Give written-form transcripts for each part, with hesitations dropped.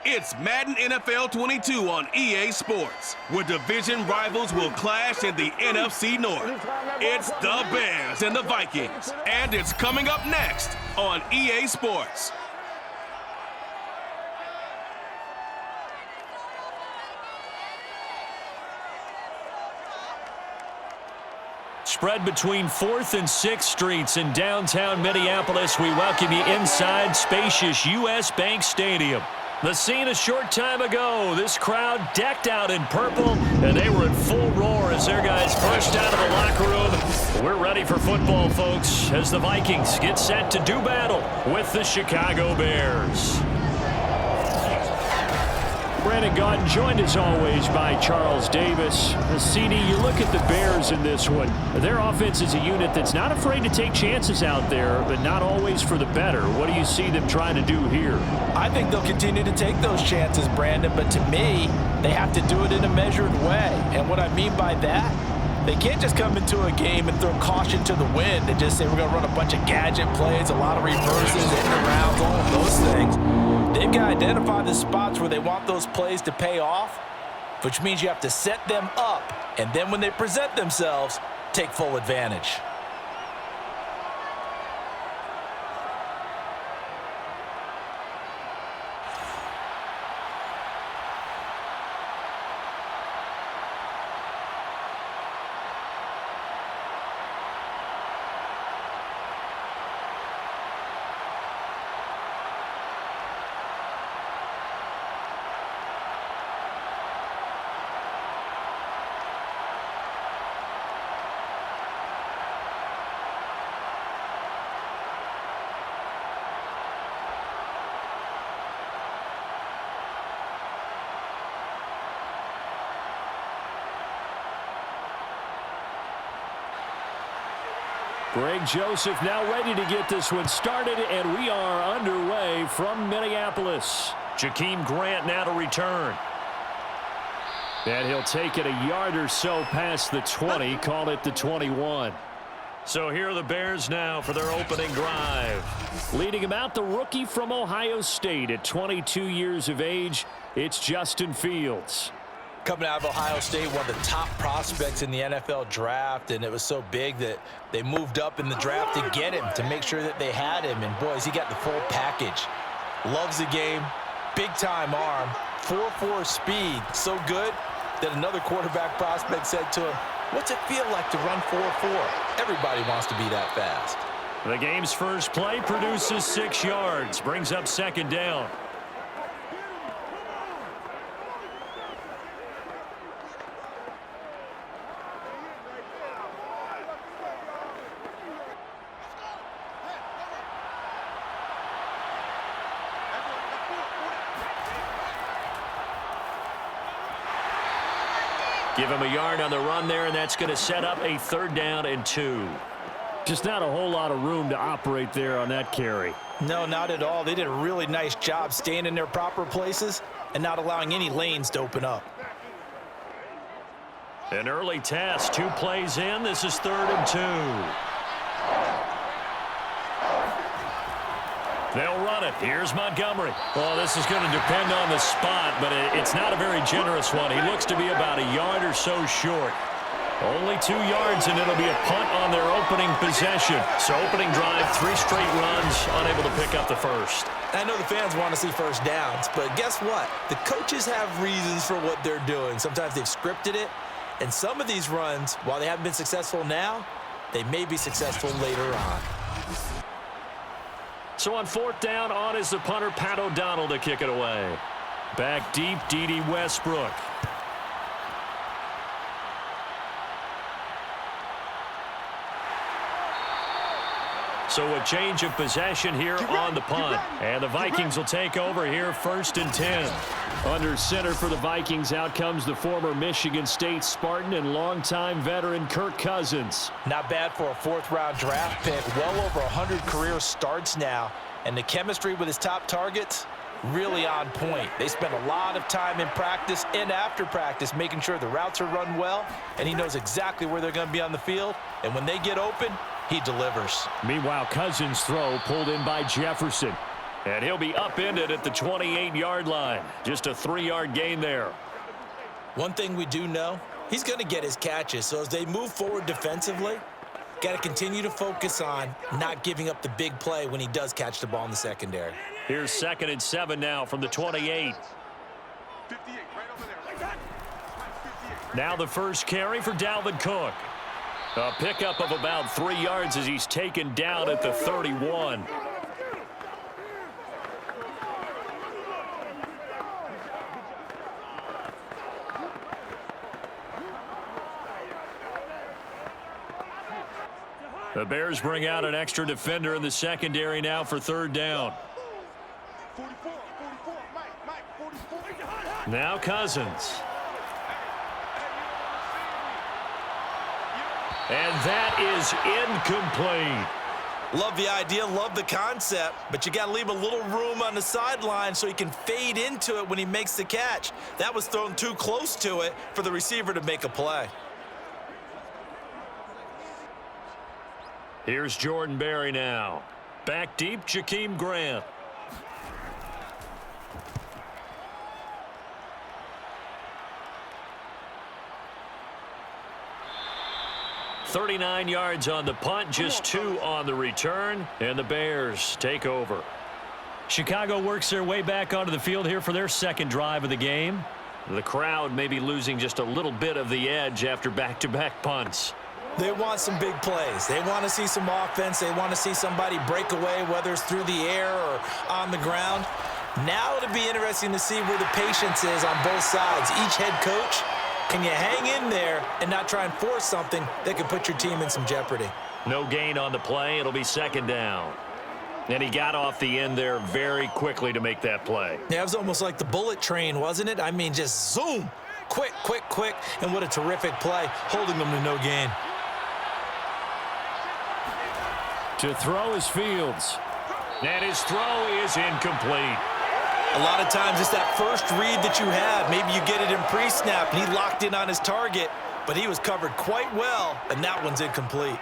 It's Madden NFL 22 on EA Sports, where division rivals will clash in the NFC North. It's the Bears and the Vikings, and it's coming up next on EA Sports. Spread between 4th and 6th Streets in downtown Minneapolis. We welcome you inside spacious U.S. Bank Stadium. The scene a short time ago. This crowd decked out in purple, and they were in full roar as their guys burst out of the locker room. We're ready for football, folks, as the Vikings get set to do battle with the Chicago Bears. Brandon Gaudin joined as always by Charles Davis. CD, you look at the Bears in this one. Their offense is a unit that's not afraid to take chances out there, but not always for the better. What do you see them trying to do here? I think they'll continue to take those chances, Brandon, but to me, they have to do it in a measured way. And what I mean by that, they can't just come into a game and throw caution to the wind and just say we're going to run a bunch of gadget plays, a lot of reverses, end arounds, all of those things. They've got to identify the spots where they want those plays to pay off, which means you have to set them up, and then when they present themselves, take full advantage. Greg Joseph now ready to get this one started, and we are underway from Minneapolis. Jakeem Grant now to return. And he'll take it a yard or so past the 20, call it the 21. So here are the Bears now for their opening drive. Leading him out, the rookie from Ohio State at 22 years of age, it's Justin Fields. Coming out of Ohio State, one of the top prospects in the NFL draft, and it was so big that they moved up in the draft to get him, to make sure that they had him. And, boys, he got the full package. Loves the game, big-time arm, 4.4 speed, so good that another quarterback prospect said to him, what's it feel like to run 4.4? Everybody wants to be that fast. The game's first play produces 6 yards, brings up second down. Give him a yard on the run there, and that's going to set up a 3rd down and 2. Just not a whole lot of room to operate there on that carry. No, not at all. They did a really nice job staying in their proper places and not allowing any lanes to open up. An early test, 2 plays in. This is 3rd and 2. They'll run it. Here's Montgomery. Well, this is going to depend on the spot, but it's not a very generous one. He looks to be about a yard or so short. Only 2 yards, and it'll be a punt on their opening possession. So opening drive, 3 straight runs, unable to pick up the first. I know the fans want to see first downs, but guess what? The coaches have reasons for what they're doing. Sometimes they've scripted it, and some of these runs, while they haven't been successful now, they may be successful later on. So on 4th down, on is the punter, Pat O'Donnell, to kick it away. Back deep, D.D. Westbrook. So a change of possession here on the punt. And the Vikings will take over here 1st and 10. Under center for the Vikings, out comes the former Michigan State Spartan and longtime veteran Kirk Cousins. Not bad for a 4th-round draft pick. Well over 100 career starts now. And the chemistry with his top targets, really on point. They spend a lot of time in practice and after practice making sure the routes are run well, and he knows exactly where they're going to be on the field. And when they get open, he delivers. Meanwhile, Cousins' throw pulled in by Jefferson. And he'll be upended at the 28-yard line. Just a 3-yard gain there. One thing we do know, he's going to get his catches. So as they move forward defensively, got to continue to focus on not giving up the big play when he does catch the ball in the secondary. Here's 2nd and 7 now from the 28. Now the first carry for Dalvin Cook. A pickup of about 3 yards as he's taken down at the 31. The Bears bring out an extra defender in the secondary now for 3rd down. Now Cousins. And that is incomplete. Love the idea, love the concept, but you got to leave a little room on the sideline so he can fade into it when he makes the catch. That was thrown too close to it for the receiver to make a play. Here's Jordan Berry now. Back deep, Jakeem Grant. .39 yards on the punt, just 2 on the return, and the Bears take over. Chicago works their way back onto the field here for their 2nd drive of the game. The crowd may be losing just a little bit of the edge after back-to-back punts. They want some big plays. They want to see some offense. They want to see somebody break away, whether it's through the air or on the ground. Now it'll be interesting to see where the patience is on both sides. Each head coach, can you hang in there and not try and force something that could put your team in some jeopardy? No gain on the play. It'll be 2nd down. And he got off the end there very quickly to make that play. Yeah, it was almost like the bullet train, wasn't it? I mean, just zoom. Quick, quick, quick. And what a terrific play, holding them to no gain. To throw is Fields. And his throw is incomplete. A lot of times it's that first read that you have. Maybe you get it in pre-snap, and he locked in on his target, but he was covered quite well, and that one's incomplete.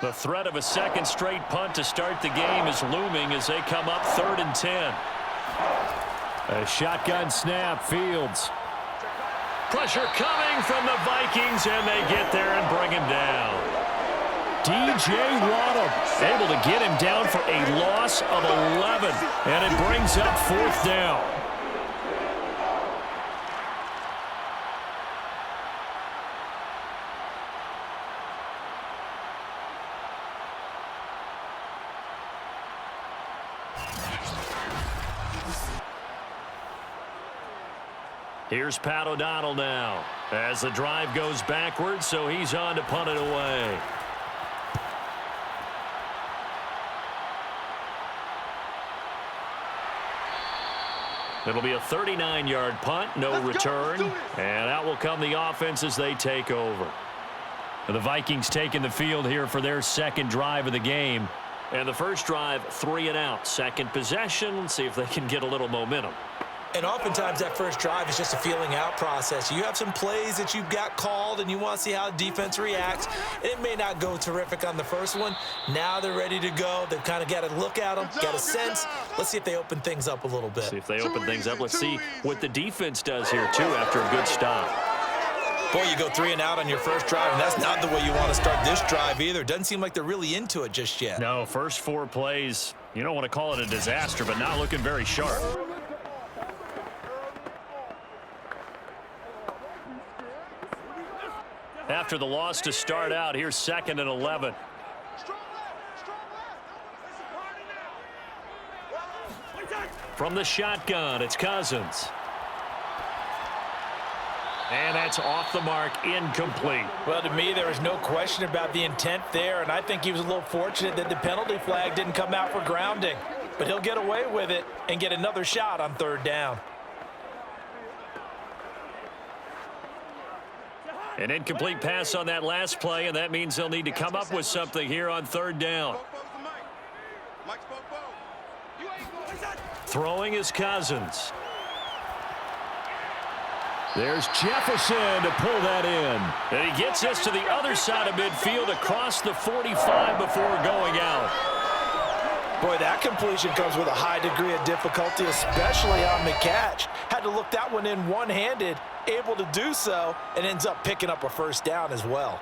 The threat of a 2nd straight punt to start the game is looming as they come up 3rd and 10. A shotgun snap, Fields. Pressure coming from the Vikings, and they get there and bring him down. DJ Waddle able to get him down for a loss of 11, and it brings up 4th down. Here's Pat O'Donnell now as the drive goes backwards, so he's on to punt it away. It'll be a 39-yard punt, no return, and out will come the offense as they take over. The Vikings taking the field here for their 2nd drive of the game. And the first drive, 3 and out. 2nd possession, let's see if they can get a little momentum. And oftentimes that first drive is just a feeling out process. You have some plays that you've got called and you want to see how the defense reacts. It may not go terrific on the first one. Now they're ready to go. They've kind of got to look at them, got a sense. Let's see if they open things up a little bit. See if they open things up. Let's see what the defense does here, too, after a good stop. Boy, you go 3 and out on your first drive, and that's not the way you want to start this drive either. Doesn't seem like they're really into it just yet. No, first 4 plays, you don't want to call it a disaster, but not looking very sharp. After the loss to start out, here's 2nd and 11. From the shotgun, it's Cousins. And that's off the mark, incomplete. Well, to me, there was no question about the intent there, and I think he was a little fortunate that the penalty flag didn't come out for grounding. But he'll get away with it and get another shot on 3rd down. An incomplete pass on that last play, and that means they'll need to come up with something here on 3rd down. Throwing is Cousins. There's Jefferson to pull that in. And he gets us to the other side of midfield across the 45 before going out. Boy, that completion comes with a high degree of difficulty, especially on the catch. Had to look that one in one-handed, able to do so, and ends up picking up a first down as well.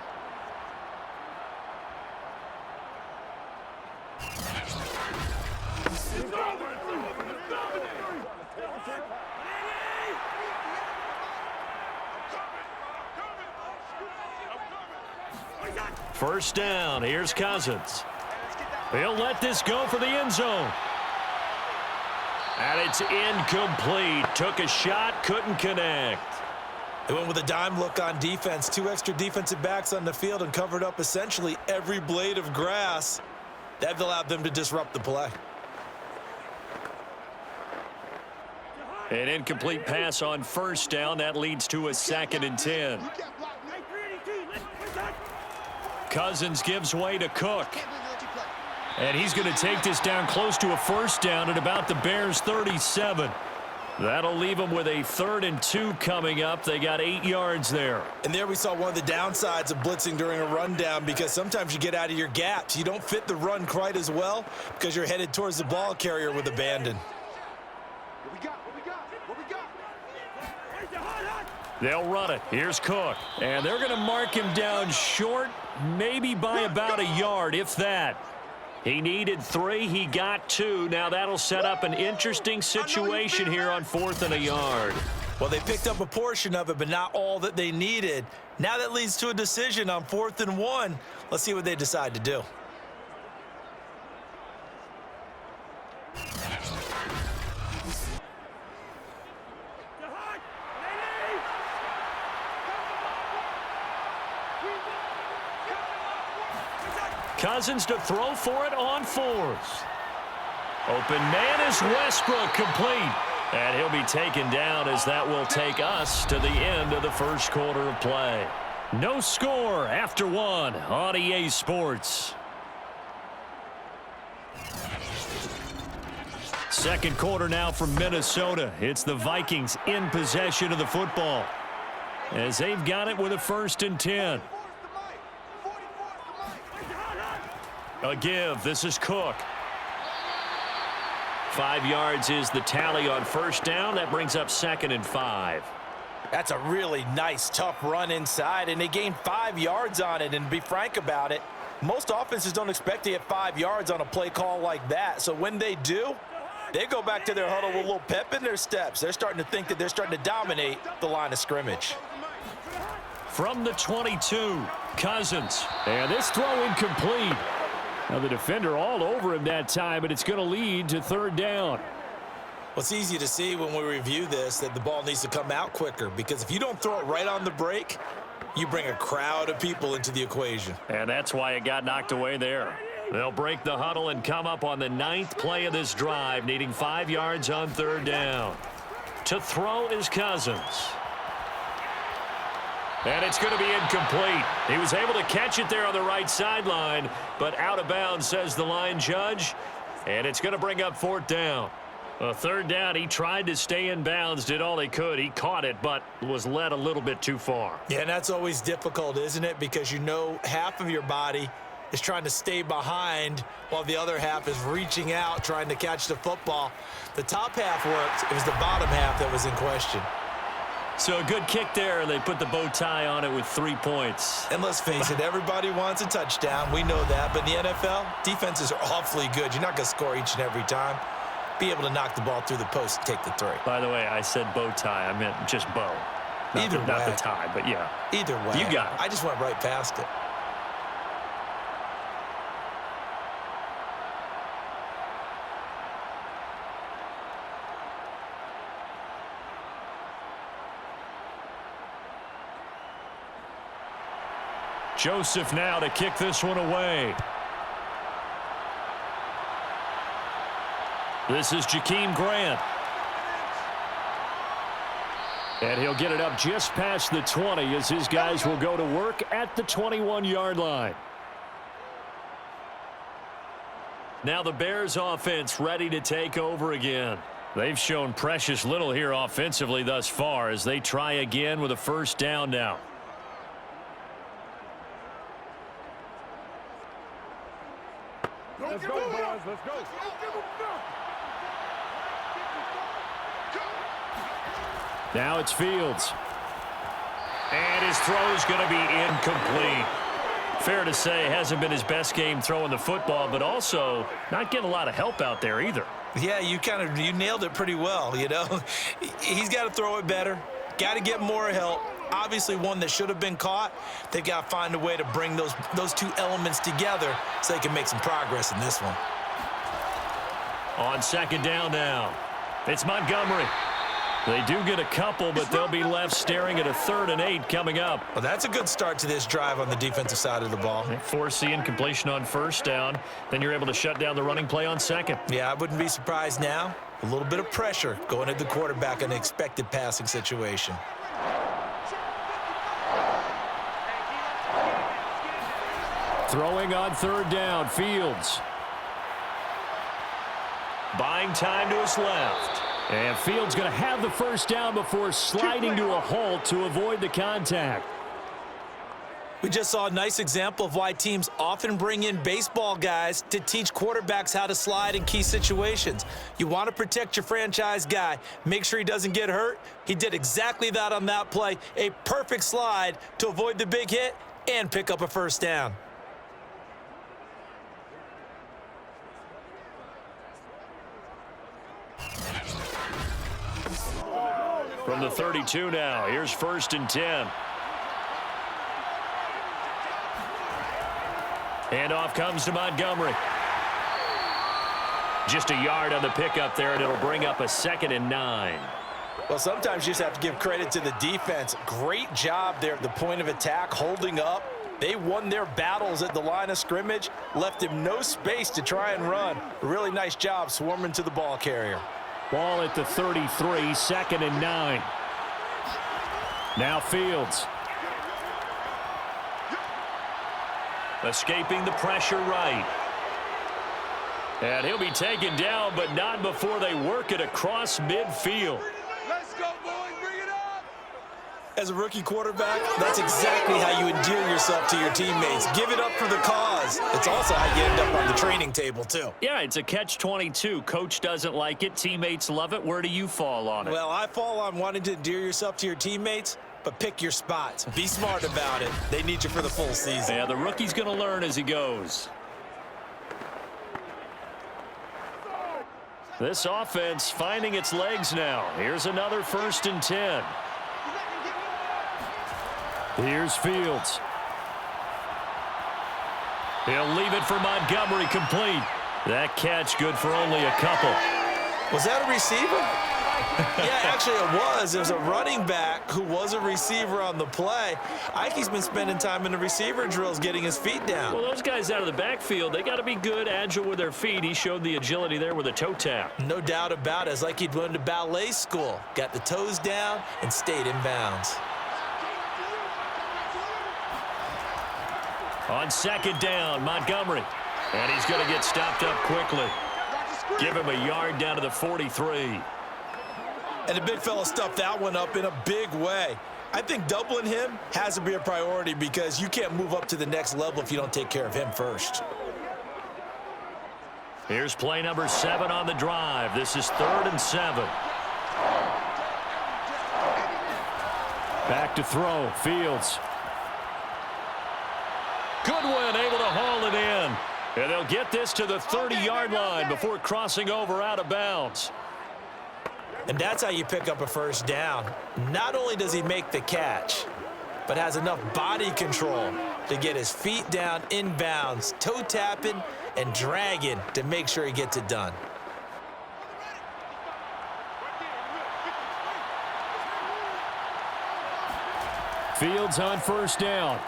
First down, here's Cousins. He'll let this go for the end zone. And it's incomplete. Took a shot, couldn't connect. They went with a dime look on defense. 2 extra defensive backs on the field and covered up essentially every blade of grass. That allowed them to disrupt the play. An incomplete pass on first down. That leads to a 2nd and 10. Cousins gives way to Cook. And he's going to take this down close to a first down at about the Bears' 37. That'll leave them with a 3rd and 2 coming up. They got 8 yards there. And there we saw one of the downsides of blitzing during a rundown, because sometimes you get out of your gaps. You don't fit the run quite as well because you're headed towards the ball carrier with abandon. They'll run it. Here's Cook. And they're going to mark him down short, maybe by about a yard, if that. He needed 3. He got 2. Now that'll set up an interesting situation here on 4th and a yard. Well, they picked up a portion of it, but not all that they needed. Now that leads to a decision on 4th and 1. Let's see what they decide to do. Cousins to throw for it on 4th. Open man is Westbrook, complete. And he'll be taken down as that will take us to the end of the first quarter of play. No score after 1 on EA Sports. Second quarter now from Minnesota. It's the Vikings in possession of the football, as they've got it with a 1st and 10. A give. This is Cook. 5 yards is the tally on first down. That brings up 2nd and 5. That's a really nice, tough run inside, and they gained 5 yards on it. And to be frank about it, most offenses don't expect to get 5 yards on a play call like that. So when they do, they go back to their huddle with a little pep in their steps. They're starting to think that they're starting to dominate the line of scrimmage. From the 22, Cousins. And this throw incomplete. Now the defender all over him that time, but it's going to lead to 3rd down. Well, it's easy to see when we review this that the ball needs to come out quicker, because if you don't throw it right on the break, you bring a crowd of people into the equation. And that's why it got knocked away there. They'll break the huddle and come up on the 9th play of this drive, needing 5 yards on 3rd down. To throw is Cousins. And it's going to be incomplete. He was able to catch it there on the right sideline, but out of bounds, says the line judge. And it's going to bring up 4th down. A 3rd down, he tried to stay in bounds, did all he could. He caught it, but was led a little bit too far. Yeah, and that's always difficult, isn't it? Because you know half of your body is trying to stay behind while the other half is reaching out, trying to catch the football. The top half worked. It was the bottom half that was in question. So a good kick there, and they put the bow tie on it with 3 points. And let's face it, everybody wants a touchdown. We know that. But in the NFL, defenses are awfully good. You're not going to score each and every time. Be able to knock the ball through the post and take the 3. By the way, I said bow tie. I meant just bow. Not the tie, but yeah. Either way. You got it. I just went right past it. Joseph now to kick this one away. This is Jakeem Grant. And he'll get it up just past the 20 as his guys will go to work at the 21-yard line. Now the Bears offense ready to take over again. They've shown precious little here offensively thus far as they try again with a first down now. Let's go, boys. Let's go. Now it's Fields. And his throw is going to be incomplete. Fair to say, hasn't been his best game throwing the football, but also not getting a lot of help out there either. Yeah, you nailed it pretty well, you know. He's got to throw it better. Got to get more help. Obviously one that should have been caught. They've got to find a way to bring those two elements together so they can make some progress in this one. On second down now, it's Montgomery. They do get a couple, but they'll be left staring at a 3rd and 8 coming up. Well, that's a good start to this drive on the defensive side of the ball. Force the incompletion on first down. Then you're able to shut down the running play on second. Yeah, I wouldn't be surprised now. A little bit of pressure going at the quarterback in an expected passing situation. Throwing on 3rd down, Fields. Buying time to his left. And Fields going to have the first down before sliding to a halt to avoid the contact. We just saw a nice example of why teams often bring in baseball guys to teach quarterbacks how to slide in key situations. You want to protect your franchise guy. Make sure he doesn't get hurt. He did exactly that on that play. A perfect slide to avoid the big hit and pick up a first down. From the 32 now, here's 1st and 10. Handoff comes to Montgomery. Just a yard on the pickup there, and it'll bring up a 2nd and 9. Well, sometimes you just have to give credit to the defense. Great job there at the point of attack, holding up. They won their battles at the line of scrimmage, left him no space to try and run. Really nice job swarming to the ball carrier. Ball at the 33, 2nd and 9. Now Fields. Escaping the pressure right. And he'll be taken down, but not before they work it across midfield. Let's go, boys. Bring it up. As a rookie quarterback, that's exactly how you endear yourself to your teammates. Give it up for the cause. It's also how you end up on the training table, too. Yeah, it's a catch-22. Coach doesn't like it. Teammates love it. Where do you fall on it? Well, I fall on wanting to endear yourself to your teammates, but pick your spots. Be smart about it. They need you for the full season. Yeah, the rookie's going to learn as he goes. This offense finding its legs now. Here's another 1st and 10. Here's Fields. He'll leave it for Montgomery, complete. That catch good for only a couple. Was that a receiver? Yeah, actually it was. There's a running back who was a receiver on the play. Ike's been spending time in the receiver drills getting his feet down. Well, those guys out of the backfield, they got to be good, agile with their feet. He showed the agility there with a toe tap. No doubt about it. It's like he'd went to ballet school. Got the toes down and stayed in bounds. On second down, Montgomery. And he's going to get stopped up quickly. Give him a yard down to the 43. And the big fella stuffed that one up in a big way. I think doubling him has to be a priority because you can't move up to the next level if you don't take care of him first. Here's play number 7 on the drive. This is 3rd and 7. Back to throw. Fields. Goodwin able to haul it in. And they'll get this to the 30-yard line before crossing over out of bounds. And that's how you pick up a first down. Not only does he make the catch, but has enough body control to get his feet down in bounds, toe tapping and dragging to make sure he gets it done. Fields on first down.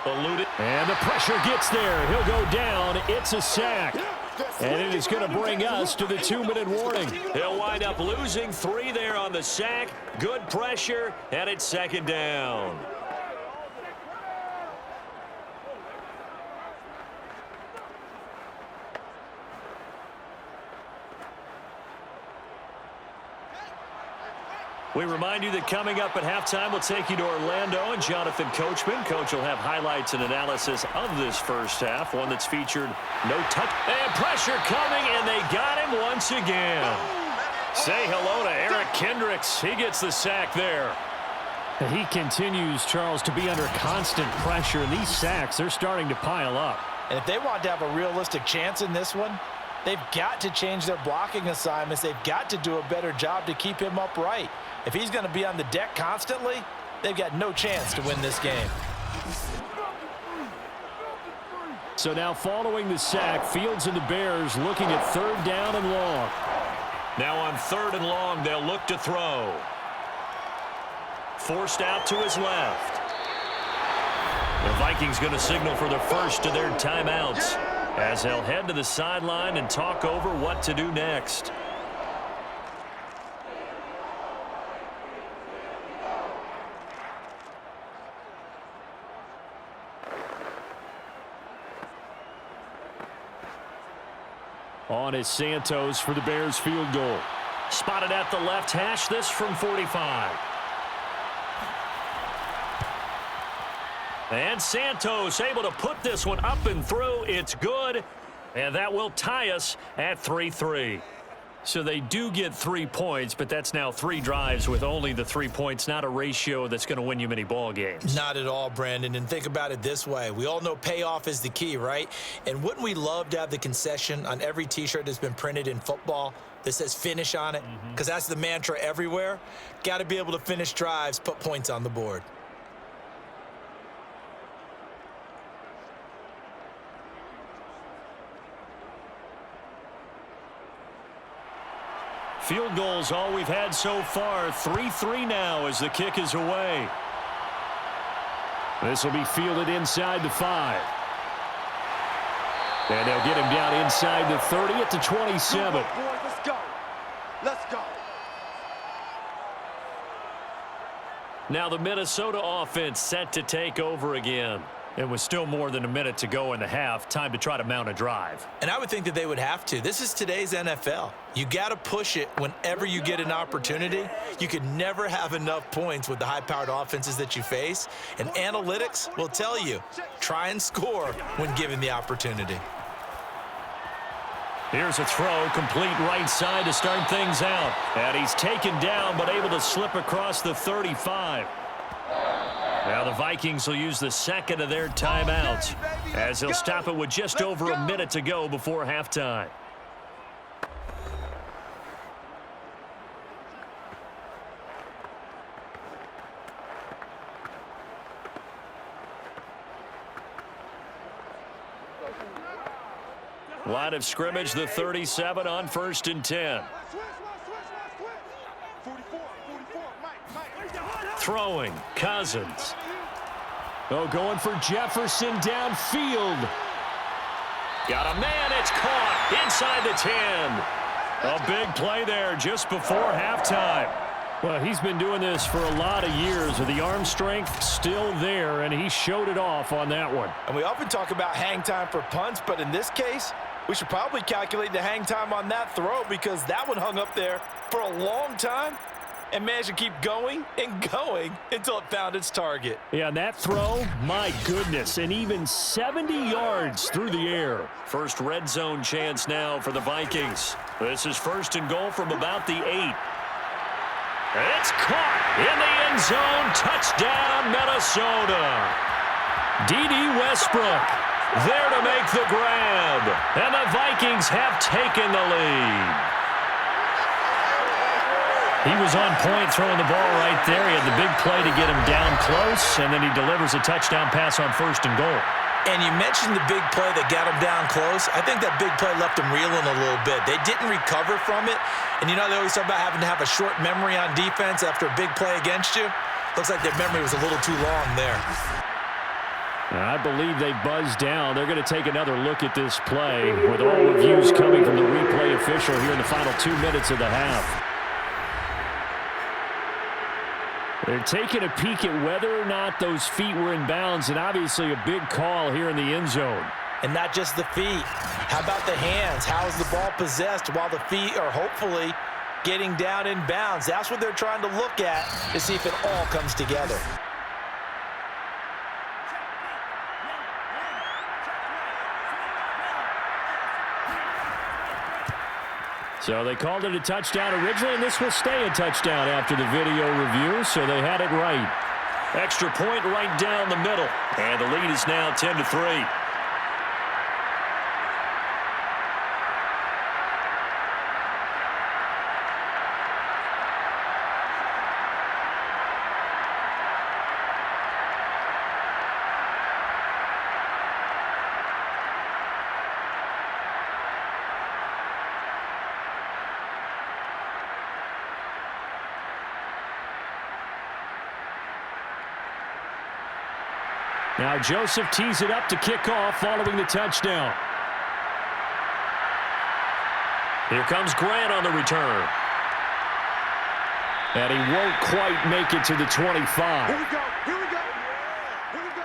Eluded. And the pressure gets there. He'll go down. It's a sack. And it is going to bring us to the 2-minute warning. He'll wind up losing 3 there on the sack. Good pressure, and it's second down. We remind you that coming up at halftime, we'll take you to Orlando and Jonathan Coachman. Coach will have highlights and analysis of this first half, one that's featured no touch. And pressure coming, and they got him once again. Say hello to Eric Kendricks. He gets the sack there. He continues, Charles, to be under constant pressure, and these sacks, they're starting to pile up. And if they want to have a realistic chance in this one, they've got to change their blocking assignments. They've got to do a better job to keep him upright. If he's going to be on the deck constantly, they've got no chance to win this game. So now following the sack, Fields and the Bears looking at 3rd down and long. Now on 3rd and long, they'll look to throw. Forced out to his left. The Vikings going to signal for the first of their timeouts as they'll head to the sideline and talk over what to do next. On is Santos for the Bears field goal. Spotted at the left hash, this from 45. And Santos able to put this one up and through. It's good. And that will tie us at 3-3. So they do get 3 points, but that's now 3 drives with only the 3 points, not a ratio that's going to win you many ball games. Not at all, Brandon. And think about it this way. We all know payoff is the key, right? And wouldn't we love to have the concession on every T-shirt that's been printed in football that says finish on it? Because that's the mantra everywhere. Got to be able to finish drives, put points on the board. Field goals all we've had so far. 3-3 now as the kick is away. This will be fielded inside the 5. And they'll get him down inside the 30 at the 27. Let's go. Let's go. Now the Minnesota offense set to take over again. And with still more than a minute to go in the half, time to try to mount a drive. And I would think that they would have to. This is today's NFL. You got to push it whenever you get an opportunity. You could never have enough points with the high-powered offenses that you face. And analytics will tell you, try and score when given the opportunity. Here's a throw, complete right side to start things out. And he's taken down, but able to slip across the 35. Now the Vikings will use the second of their timeouts as they'll stop it with just over a minute to go before halftime. Line of scrimmage, the 37 on 1st and 10. Throwing, Cousins. Oh, going for Jefferson downfield. Got a man, it's caught inside the 10. A big play there just before halftime. Well, he's been doing this for a lot of years with the arm strength still there, and he showed it off on that one. And we often talk about hang time for punts, but in this case, we should probably calculate the hang time on that throw because that one hung up there for a long time and managed to keep going and going until it found its target. Yeah, and that throw, my goodness, and even 70 yards through the air. First red zone chance now for the Vikings. This is 1st and goal from about the 8. It's caught in the end zone. Touchdown, Minnesota. D.D. Westbrook there to make the grab. And the Vikings have taken the lead. He was on point throwing the ball right there. He had the big play to get him down close, and then he delivers a touchdown pass on 1st and goal. And you mentioned the big play that got him down close. I think that big play left him reeling a little bit. They didn't recover from it. And you know they always talk about having to have a short memory on defense after a big play against you. Looks like their memory was a little too long there. I believe they buzzed down. They're going to take another look at this play with all reviews coming from the replay official here in the final 2 minutes of the half. They're taking a peek at whether or not those feet were in bounds, and obviously a big call here in the end zone. And not just the feet. How about the hands? How is the ball possessed while the feet are hopefully getting down in bounds. That's what they're trying to look at to see if it all comes together. So they called it a touchdown originally, and this will stay a touchdown after the video review, so they had it right. Extra point right down the middle, and the lead is now 10-3. Now Joseph tees it up to kick off following the touchdown. Here comes Grant on the return. And he won't quite make it to the 25. Here we go. Here we go. Here we go.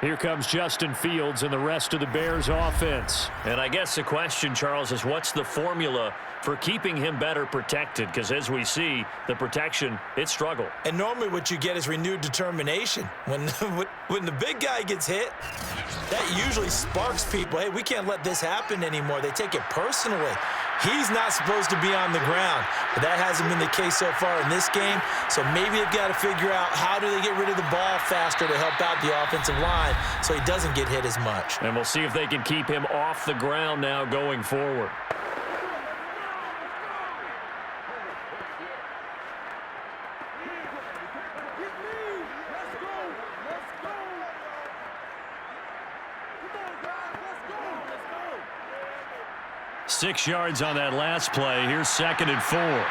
Here comes Justin Fields and the rest of the Bears offense. And I guess the question, Charles, is what's the formula for keeping him better protected? Because as we see, the protection, it struggled. And normally what you get is renewed determination. When the big guy gets hit, that usually sparks people. Hey, we can't let this happen anymore. They take it personally. He's not supposed to be on the ground, but that hasn't been the case so far in this game. So maybe they've got to figure out how do they get rid of the ball faster to help out the offensive line so he doesn't get hit as much. And we'll see if they can keep him off the ground now going forward. Let's go. Let's go. Come on, guys. Let's go. Let's go. 6 yards on that last play. Here's 2nd and 4.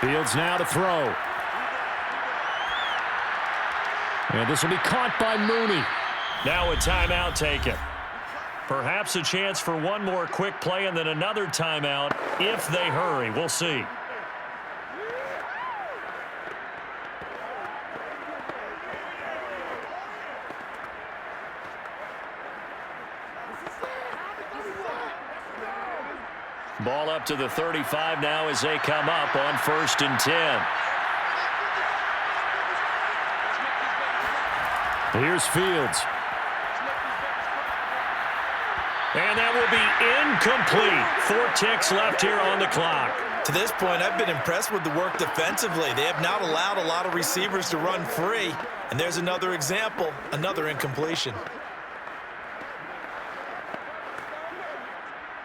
Fields now to throw. And this will be caught by Mooney. Now a timeout taken. Perhaps a chance for one more quick play and then another timeout if they hurry. We'll see. Ball up to the 35 now as they come up on 1st and 10. Here's Fields. And that will be incomplete. 4 ticks left here on the clock. To this point, I've been impressed with the work defensively. They have not allowed a lot of receivers to run free. And there's another example, another incompletion.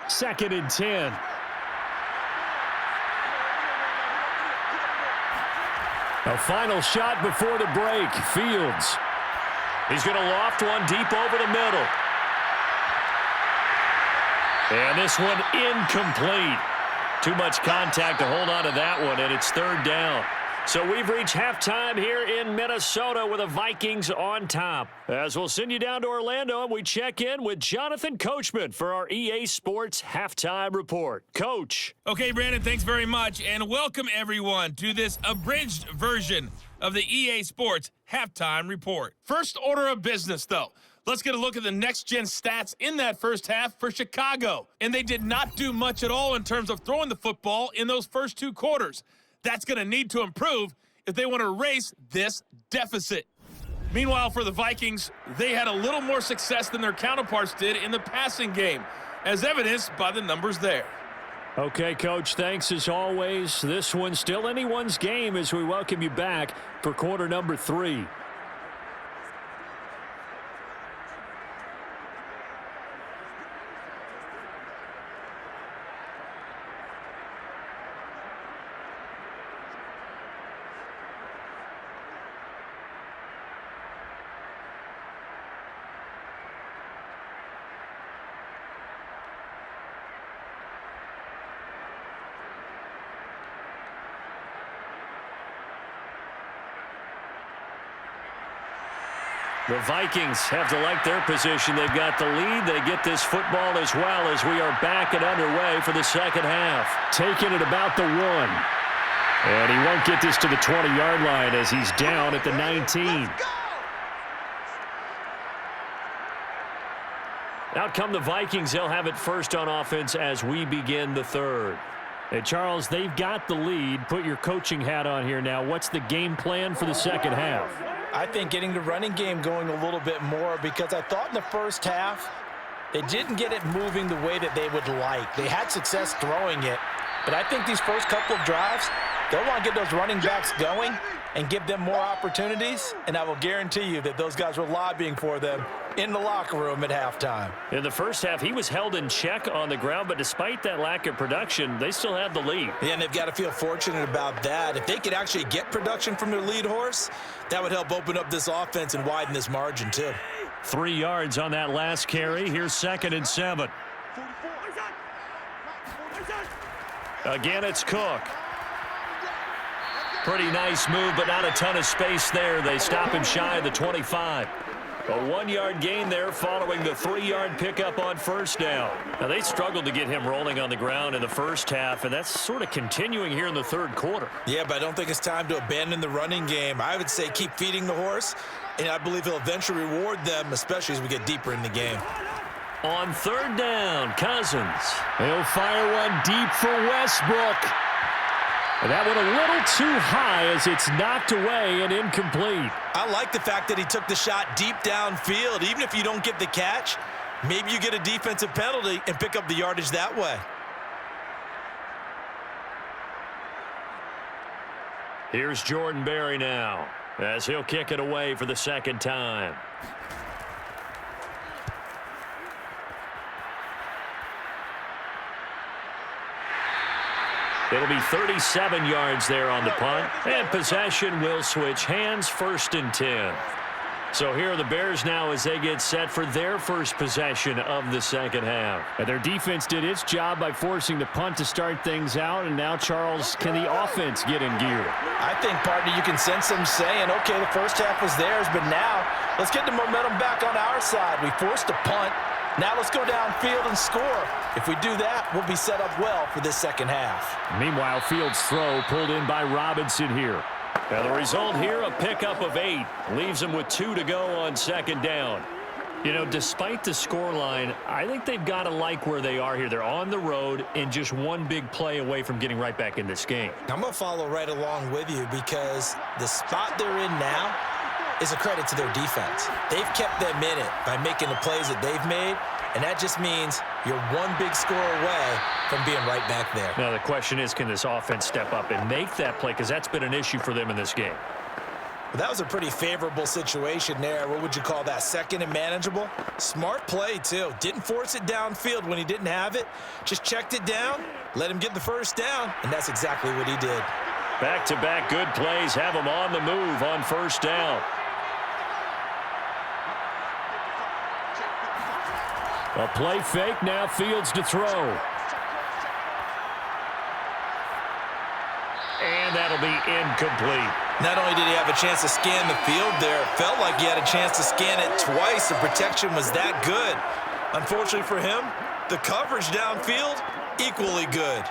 2nd and 10. A final shot before the break. Fields. He's going to loft one deep over the middle. And this one incomplete. Too much contact to hold on to that one, and it's 3rd down. So we've reached halftime here in Minnesota with the Vikings on top. As we'll send you down to Orlando, and we check in with Jonathan Coachman for our EA Sports Halftime Report. Coach. Okay, Brandon, thanks very much, and welcome everyone to this abridged version of the EA Sports Halftime Report. First order of business, though. Let's get a look at the next-gen stats in that first half for Chicago. And they did not do much at all in terms of throwing the football in those first 2 quarters. That's going to need to improve if they want to erase this deficit. Meanwhile, for the Vikings, they had a little more success than their counterparts did in the passing game, as evidenced by the numbers there. Okay, Coach, thanks as always. This one's still anyone's game as we welcome you back for quarter number 3. The Vikings have to like their position. They've got the lead. They get this football as well as we are back and underway for the second half. Taking it about the 1. And he won't get this to the 20-yard line as he's down at the 19. Out come the Vikings. They'll have it first on offense as we begin the third. Hey, Charles, they've got the lead. Put your coaching hat on here now. What's the game plan for the second half? I think getting the running game going a little bit more, because I thought in the first half they didn't get it moving the way that they would like. They had success throwing it, but I think these first couple of drives, they'll want to get those running backs going and give them more opportunities, and I will guarantee you that those guys were lobbying for them in the locker room at halftime. In the first half, he was held in check on the ground, but despite that lack of production, they still had the lead. Yeah, and they've got to feel fortunate about that. If they could actually get production from their lead horse, that would help open up this offense and widen this margin too. 3 yards on that last carry. Here's 2nd and 7. Again, it's Cook. Pretty nice move, but not a ton of space there. They stop him shy of the 25. A 1-yard gain there following the 3-yard pickup on first down. Now, they struggled to get him rolling on the ground in the first half, and that's sort of continuing here in the third quarter. Yeah, but I don't think it's time to abandon the running game. I would say keep feeding the horse, and I believe he'll eventually reward them, especially as we get deeper in the game. On 3rd down, Cousins. He'll fire one deep for Westbrook. And that one a little too high as it's knocked away and incomplete. I like the fact that he took the shot deep downfield. Even if you don't get the catch, maybe you get a defensive penalty and pick up the yardage that way. Here's Jordan Berry now as he'll kick it away for the 2nd time. It'll be 37 yards there on the punt, and possession will switch hands, 1st and 10. So here are the Bears now as they get set for their first possession of the second half. And their defense did its job by forcing the punt to start things out, and now, Charles, can the offense get in gear? I think, partner, you can sense them saying, okay, the first half was theirs, but now let's get the momentum back on our side. We forced a punt. Now let's go downfield and score. If we do that, we'll be set up well for this second half. Meanwhile, Fields' throw pulled in by Robinson here. Now the result here, a pickup of 8. Leaves them with 2 to go on 2nd down. You know, despite the scoreline, I think they've got to like where they are here. They're on the road and just one big play away from getting right back in this game. I'm going to follow right along with you because the spot they're in now is a credit to their defense. They've kept them in it by making the plays that they've made, and that just means you're one big score away from being right back there. Now the question is, can this offense step up and make that play? Because that's been an issue for them in this game. Well, that was a pretty favorable situation there. What would you call that? 2nd and manageable? Smart play, too. Didn't force it downfield when he didn't have it. Just checked it down, let him get the first down, and that's exactly what he did. Back-to-back good plays have him on the move on 1st down. A play fake, now Fields to throw. And that'll be incomplete. Not only did he have a chance to scan the field there, it felt like he had a chance to scan it twice. The protection was that good. Unfortunately for him, the coverage downfield, equally good.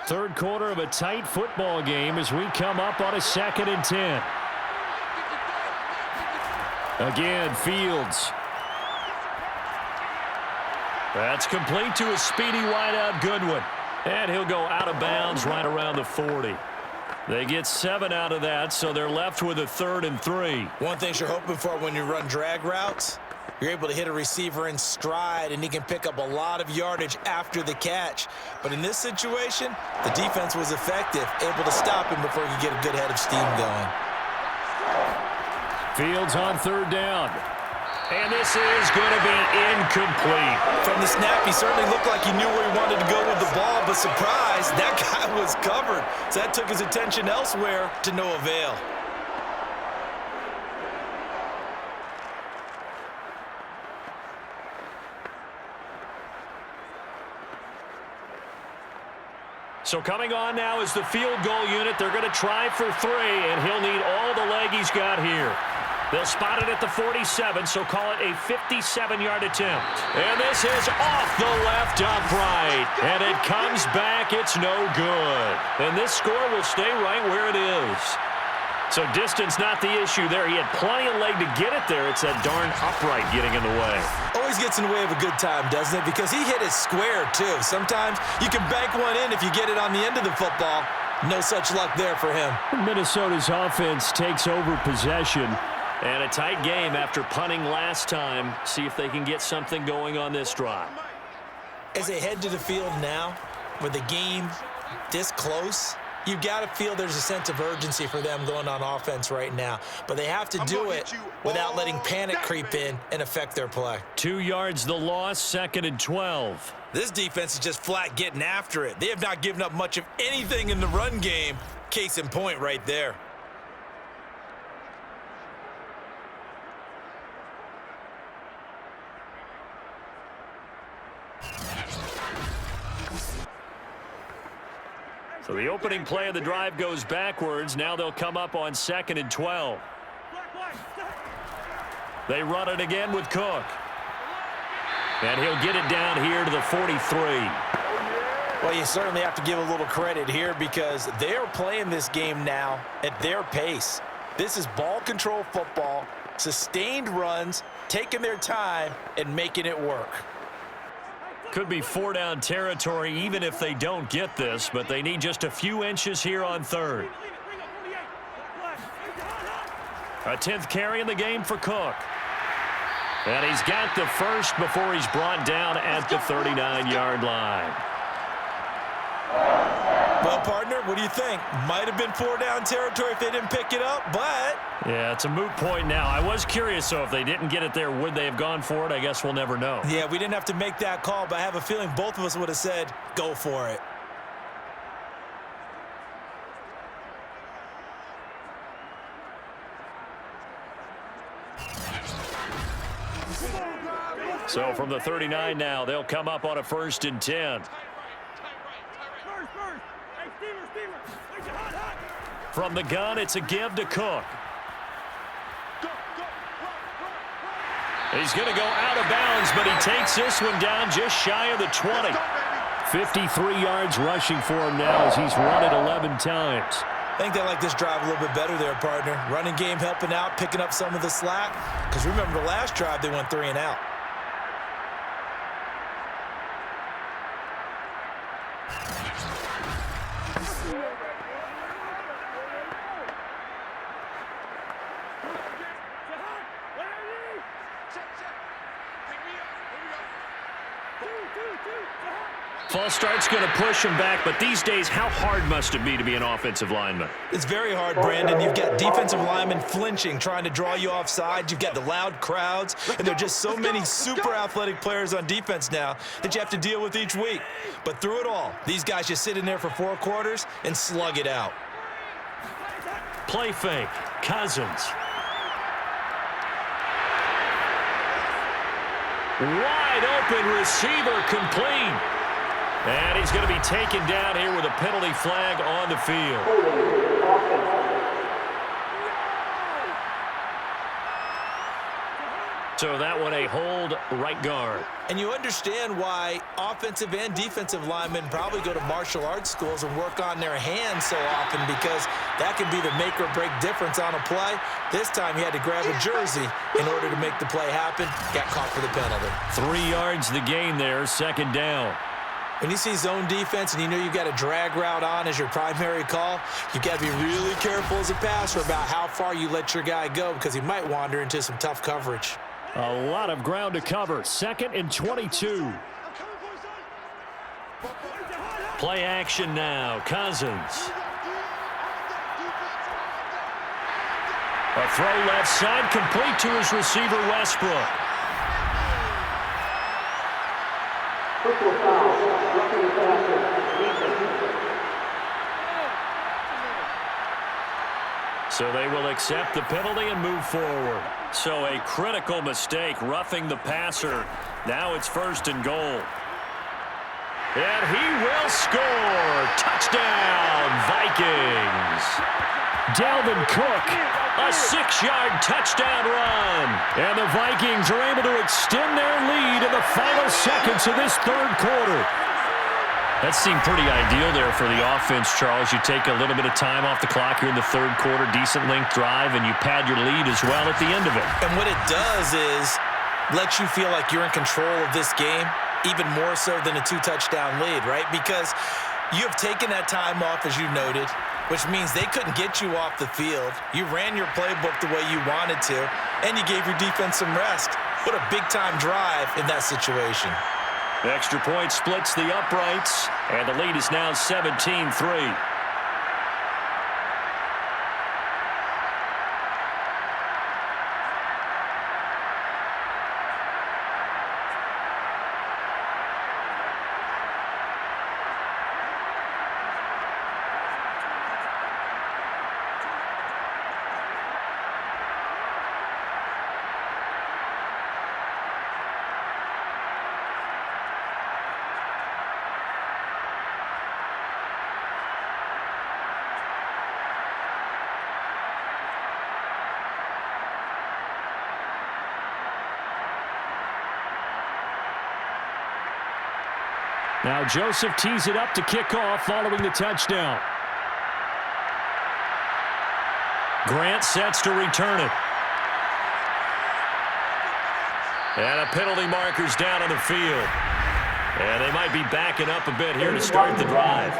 Third quarter of a tight football game as we come up on a 2nd and 10. Again, Fields. That's complete to a speedy wideout Goodwin. And he'll go out of bounds right around the 40. They get 7 out of that, so they're left with a 3rd and 3. One thing you're hoping for when you run drag routes, you're able to hit a receiver in stride, and he can pick up a lot of yardage after the catch. But in this situation, the defense was effective, able to stop him before he could get a good head of steam going. Fields on 3rd down. And this is going to be incomplete. From the snap, he certainly looked like he knew where he wanted to go with the ball, but surprise, that guy was covered. So that took his attention elsewhere to no avail. So coming on now is the field goal unit. They're going to try for 3, and he'll need all the leg he's got here. They'll spot it at the 47, so call it a 57-yard attempt. And this is off the left upright. And it comes back. It's no good. And this score will stay right where it is. So distance not the issue there. He had plenty of leg to get it there. It's that darn upright getting in the way. Always gets in the way of a good time, doesn't it? Because he hit it square, too. Sometimes you can bank one in if you get it on the end of the football. No such luck there for him. Minnesota's offense takes over possession. And a tight game after punting last time. See if they can get something going on this drive. As they head to the field now, with the game this close, you've got to feel there's a sense of urgency for them going on offense right now. But they have to do it without letting panic creep in and affect their play. 2 yards the loss, 2nd and 12. This defense is just flat getting after it. They have not given up much of anything in the run game. Case in point right there. So the opening play of the drive goes backwards. Now they'll come up on 2nd and 12. They run it again with Cook. And he'll get it down here to the 43. Well, you certainly have to give a little credit here because they're playing this game now at their pace. This is ball control football, sustained runs, taking their time, and making it work. Could be 4-down territory even if they don't get this, but they need just a few inches here on 3rd. A 10th carry in the game for Cook. And he's got the first before he's brought down at the 39-yard line. Well, partner, what do you think? Might have been 4-down territory if they didn't pick it up, but... Yeah, it's a moot point now. I was curious, so if they didn't get it there, would they have gone for it? I guess we'll never know. Yeah, we didn't have to make that call, but I have a feeling both of us would have said, go for it. So from the 39 now, they'll come up on a 1st and 10. From the gun, it's a give to Cook. He's going to go out of bounds, but he takes this one down just shy of the 20. 53 yards rushing for him now as he's run it 11 times. I think they like this drive a little bit better there, partner. Running game helping out, picking up some of the slack. Because remember the last drive, they went 3 and out. False start's going to push him back, but these days, how hard must it be to be an offensive lineman? It's very hard, Brandon. You've got defensive linemen flinching, trying to draw you offside. You've got the loud crowds, and there are just so many super athletic players on defense now that you have to deal with each week. But through it all, these guys just sit in there for 4 quarters and slug it out. Play fake. Cousins. Wide open receiver complete. And he's going to be taken down here with a penalty flag on the field. So that one a hold right guard. And you understand why offensive and defensive linemen probably go to martial arts schools and work on their hands so often, because that can be the make or break difference on a play. This time he had to grab a jersey in order to make the play happen. Got caught for the penalty. 3 yards the gain there, 2nd down. When you see zone defense and you know you've got a drag route on as your primary call, you've got to be really careful as a passer about how far you let your guy go, because he might wander into some tough coverage. A lot of ground to cover. 2nd and 22. Play action now. Cousins. A throw left side, complete to his receiver, Westbrook. So they will accept the penalty and move forward. So a critical mistake, roughing the passer. Now it's 1st and goal. And he will score. Touchdown, Vikings. Dalvin Cook, a 6-yard touchdown run. And the Vikings are able to extend their lead in the final seconds of this third quarter. That seemed pretty ideal there for the offense, Charles. You take a little bit of time off the clock here in the third quarter, decent length drive, and you pad your lead as well at the end of it. And what it does is let you feel like you're in control of this game, even more so than a 2-touchdown lead, right? Because you have taken that time off, as you noted, which means they couldn't get you off the field. You ran your playbook the way you wanted to, and you gave your defense some rest. What a big-time drive in that situation. The extra point splits the uprights, and the lead is now 17-3. Now Joseph tees it up to kick off following the touchdown. Grant sets to return it. And a penalty marker's down on the field. And they might be backing up a bit here to start the drive.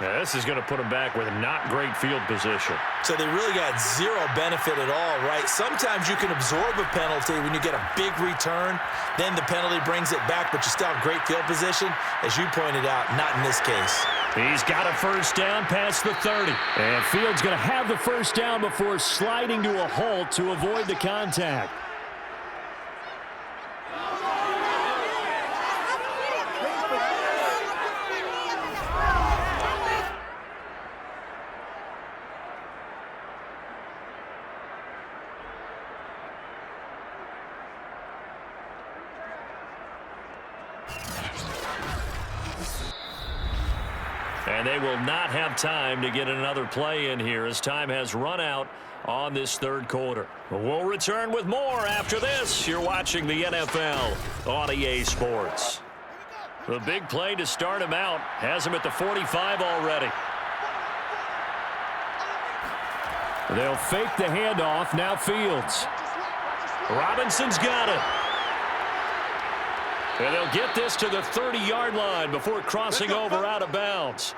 Now this is going to put them back with not great field position. So they really got zero benefit at all, right? Sometimes you can absorb a penalty when you get a big return. Then the penalty brings it back, but you still have great field position. As you pointed out, not in this case. He's got a first down past the 30. And Fields going to have the first down before sliding to a halt to avoid the contact. And they will not have time to get another play in here as time has run out on this third quarter. We'll return with more after this. You're watching the NFL on EA Sports. The big play to start him out has him at the 45 already. They'll fake the handoff. Now Fields. Robinson's got it. And they'll get this to the 30-yard line before crossing over out of bounds.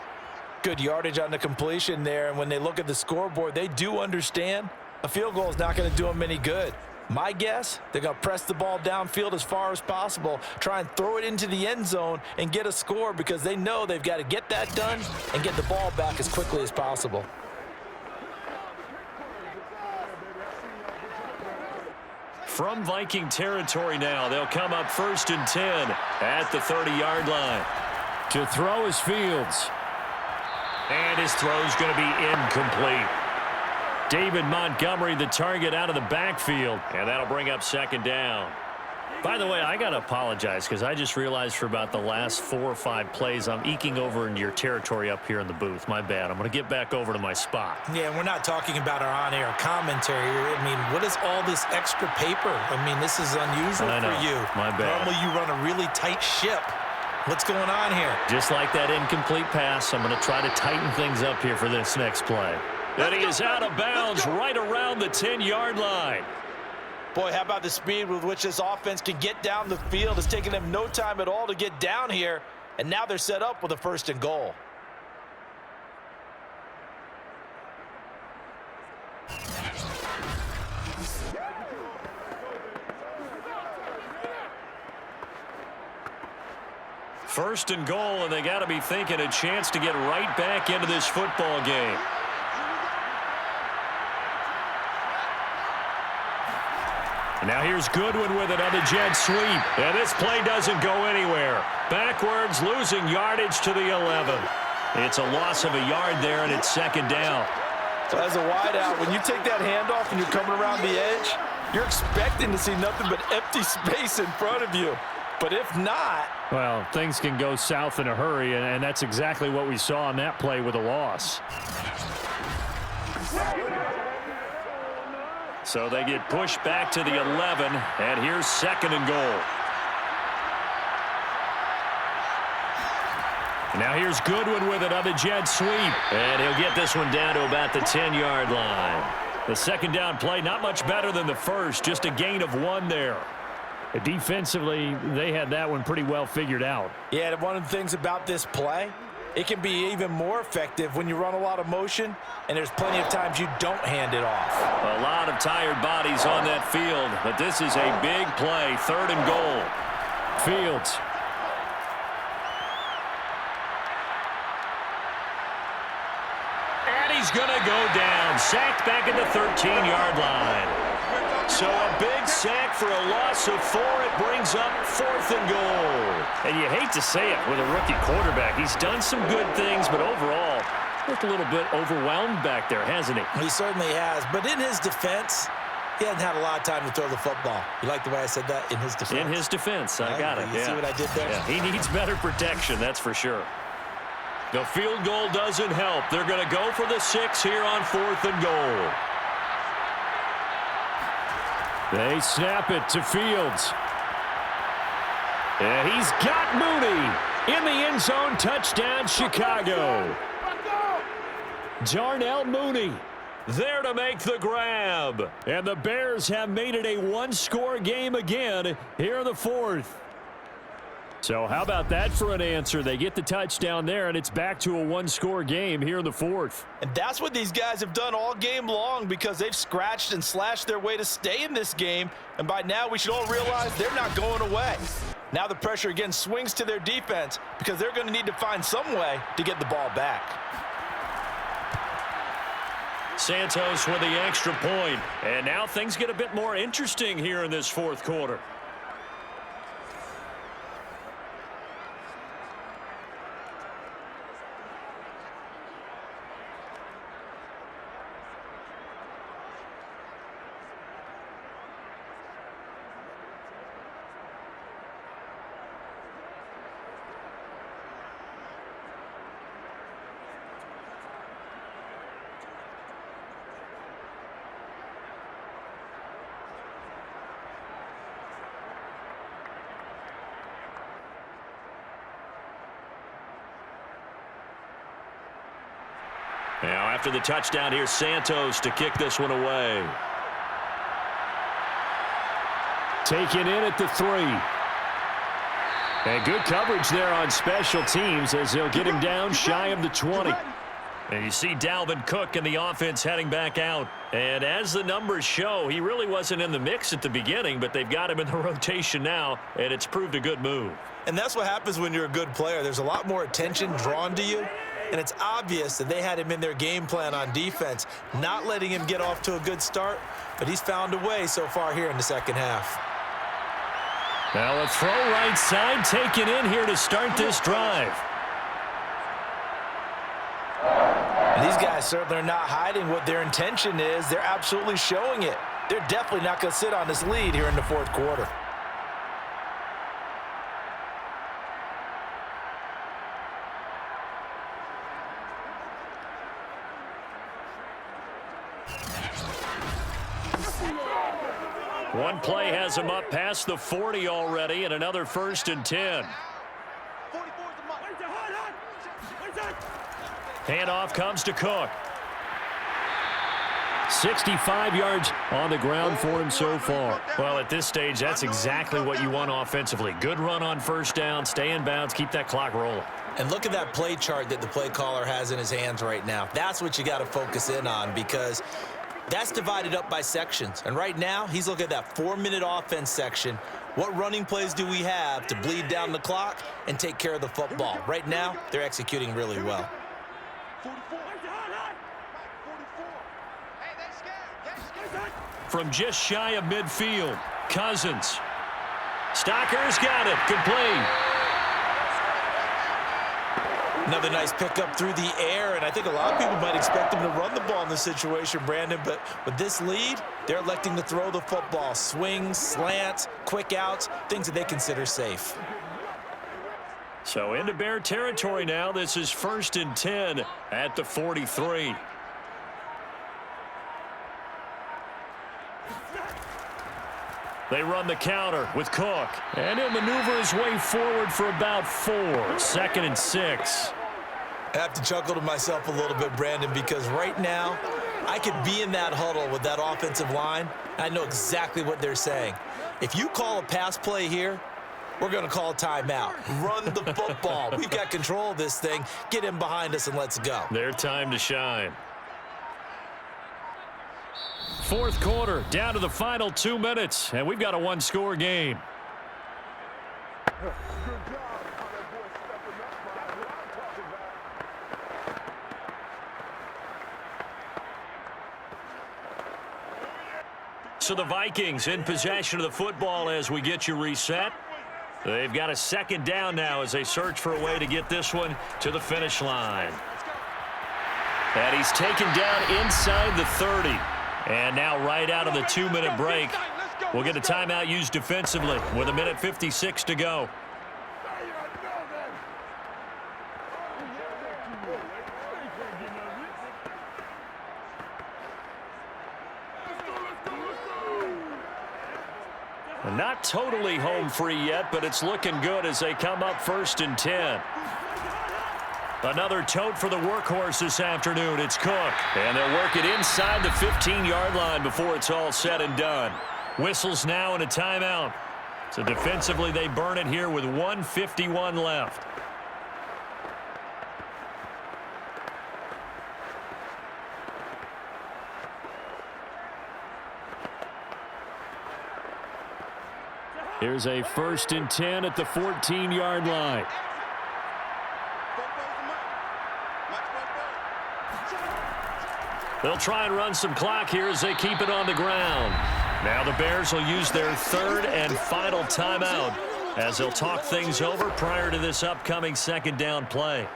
Good yardage on the completion there, and when they look at the scoreboard, they do understand a field goal is not going to do them any good. My guess, they're going to press the ball downfield as far as possible, try and throw it into the end zone and get a score because they know they've got to get that done and get the ball back as quickly as possible. From Viking territory now, they'll come up 1st and 10 at the 30-yard line. To throw is Fields. And his throw's going to be incomplete. David Montgomery, the target out of the backfield. And that'll bring up 2nd down. By the way, I got to apologize because I just realized for about the last 4 or 5 plays, I'm eking over into your territory up here in the booth. My bad. I'm going to get back over to my spot. Yeah, we're not talking about our on-air commentary. I mean, what is all this extra paper? I mean, this is unusual for you. My bad. Normally you run a really tight ship. What's going on here? Just like that incomplete pass, I'm going to try to tighten things up here for this next play. And he is out of bounds right around the 10-yard line. Boy, how about the speed with which this offense can get down the field? It's taken them no time at all to get down here, and now they're set up with a 1st and goal. First and goal, and they got to be thinking a chance to get right back into this football game. Now here's Goodwin with it on the jet sweep. And this play doesn't go anywhere. Backwards, losing yardage to the 11. It's a loss of a yard there, and it's 2nd down. So as a wideout, when you take that handoff and you're coming around the edge, you're expecting to see nothing but empty space in front of you. But if not, well, things can go south in a hurry, and that's exactly what we saw on that play with a loss. So they get pushed back to the 11, and here's 2nd and goal. Now here's Goodwin with it on the jet sweep. And he'll get this one down to about the 10-yard line. The 2nd down play, not much better than the first, just a gain of 1 there. Defensively, they had that one pretty well figured out. Yeah, one of the things about this play, it can be even more effective when you run a lot of motion, and there's plenty of times you don't hand it off. A lot of tired bodies on that field, but this is a big play, 3rd and goal. Fields. And he's going to go down, sacked back at the 13-yard line. So a big sack for a loss of 4. It brings up 4th and goal. And you hate to say it with a rookie quarterback. He's done some good things, but overall, looked a little bit overwhelmed back there, hasn't he? He certainly has. But in his defense, he hasn't had a lot of time to throw the football. You like the way I said that? In his defense. In his defense. I got it. You see what I did there? Yeah, he needs better protection, that's for sure. The field goal doesn't help. They're going to go for the 6 here on 4th and goal. They snap it to Fields. And he's got Mooney in the end zone. Touchdown, Chicago. Darnell Mooney there to make the grab. And the Bears have made it a 1-score game again here in the 4th. So how about that for an answer? They get the touchdown there, and it's back to a 1-score game here in the 4th. And that's what these guys have done all game long, because they've scratched and slashed their way to stay in this game. And by now, we should all realize they're not going away. Now the pressure again swings to their defense, because they're going to need to find some way to get the ball back. Santos with the extra point. And now things get a bit more interesting here in this 4th quarter. Now after the touchdown, here's Santos to kick this one away. Taken in at the 3. And good coverage there on special teams as they'll get him down shy of the 20. And you see Dalvin Cook and the offense heading back out. And as the numbers show, he really wasn't in the mix at the beginning, but they've got him in the rotation now, and it's proved a good move. And that's what happens when you're a good player. There's a lot more attention drawn to you, and it's obvious that they had him in their game plan on defense, not letting him get off to a good start, but he's found a way so far here in the 2nd half. Now a throw right side taken in here to start this drive. And these guys certainly are not hiding what their intention is. They're absolutely showing it. They're definitely not going to sit on this lead here in the 4th quarter. One play has him up past the 40 already, and another 1st and 10. Handoff comes to Cook. 65 yards on the ground for him so far. Well, at this stage, that's exactly what you want offensively. Good run on 1st down, stay in bounds, keep that clock rolling. And look at that play chart that the play caller has in his hands right now. That's what you got to focus in on, because that's divided up by sections. And right now, he's looking at that 4-minute offense section. What running plays do we have to bleed down the clock and take care of the football? Right now, they're executing really well. From just shy of midfield, Cousins. Stocker's got it, complete. Another nice pickup through the air, and I think a lot of people might expect them to run the ball in this situation, Brandon, but with this lead, they're electing to throw the football. Swings, slants, quick outs, things that they consider safe. So into Bear territory now. This is 1st and 10 at the 43. They run the counter with Cook. And he'll maneuver his way forward for about 4. 2nd and 6. I have to chuckle to myself a little bit, Brandon, because right now I could be in that huddle with that offensive line. I know exactly what they're saying. If you call a pass play here, we're going to call a timeout. Run the football. We've got control of this thing. Get him behind us and let's go. Their time to shine. 4th quarter, down to the final 2 minutes, and we've got a one-score game. So the Vikings in possession of the football as we get you reset. They've got a 2nd down now as they search for a way to get this one to the finish line. And he's taken down inside the 30. And now right out of the 2-minute break, we'll get a timeout used defensively with 1:56 to go. Not totally home free yet, but it's looking good as they come up 1st and 10. Another tote for the workhorse this afternoon. It's Cook. And they'll work it inside the 15-yard line before it's all said and done. Whistles now and a timeout. So defensively, they burn it here with 1:51 left. Here's a 1st and 10 at the 14-yard line. They'll try and run some clock here as they keep it on the ground. Now the Bears will use their 3rd and final timeout as they'll talk things over prior to this upcoming 2nd down play.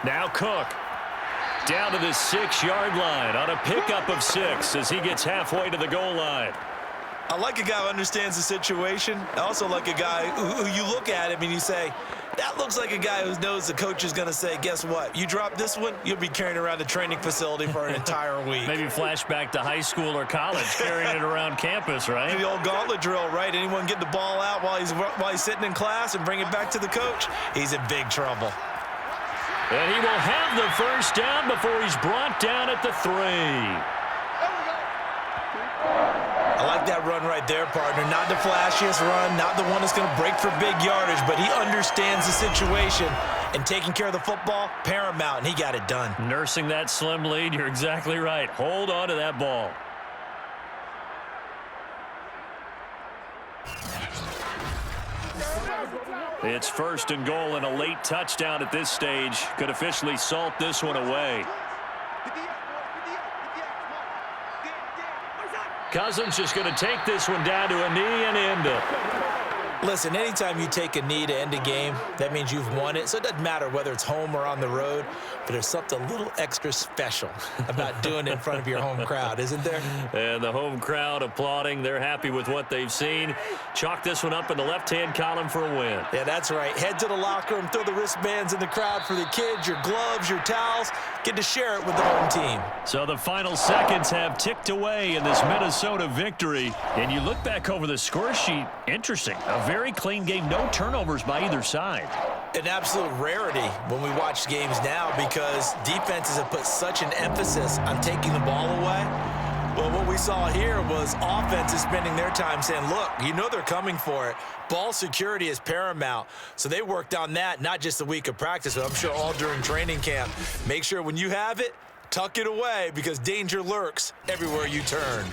Now Cook down to the 6-yard line on a pickup of 6 as he gets halfway to the goal line. I like a guy who understands the situation. I also like a guy who you look at him and you say, that looks like a guy who knows the coach is going to say, guess what? You drop this one, you'll be carrying around the training facility for an entire week. Maybe flashback to high school or college, carrying it around campus, right? The old gauntlet drill, right? Anyone get the ball out while he's sitting in class and bring it back to the coach? He's in big trouble. And he will have the 1st down before he's brought down at the 3. I like that run right there, partner. Not the flashiest run, not the one that's going to break for big yardage, but he understands the situation, and taking care of the football, paramount, and he got it done. Nursing that slim lead, you're exactly right. Hold on to that ball. It's 1st and goal, and a late touchdown at this stage could officially salt this one away. Cousins just going to take this one down to a knee and end it. Listen, anytime you take a knee to end a game, that means you've won it. So it doesn't matter whether it's home or on the road, but there's something a little extra special about doing it in front of your home crowd, isn't there? And the home crowd applauding. They're happy with what they've seen. Chalk this one up in the left-hand column for a win. Yeah, that's right. Head to the locker room, throw the wristbands in the crowd for the kids, your gloves, your towels. Get to share it with the home team. So the final seconds have ticked away in this Minnesota victory. And you look back over the score sheet, interesting. A very clean game, no turnovers by either side. An absolute rarity when we watch games now because defenses have put such an emphasis on taking the ball away. Well, what we saw here was offenses spending their time saying, look, you know they're coming for it. Ball security is paramount. So they worked on that, not just a week of practice, but I'm sure all during training camp. Make sure when you have it, tuck it away because danger lurks everywhere you turn.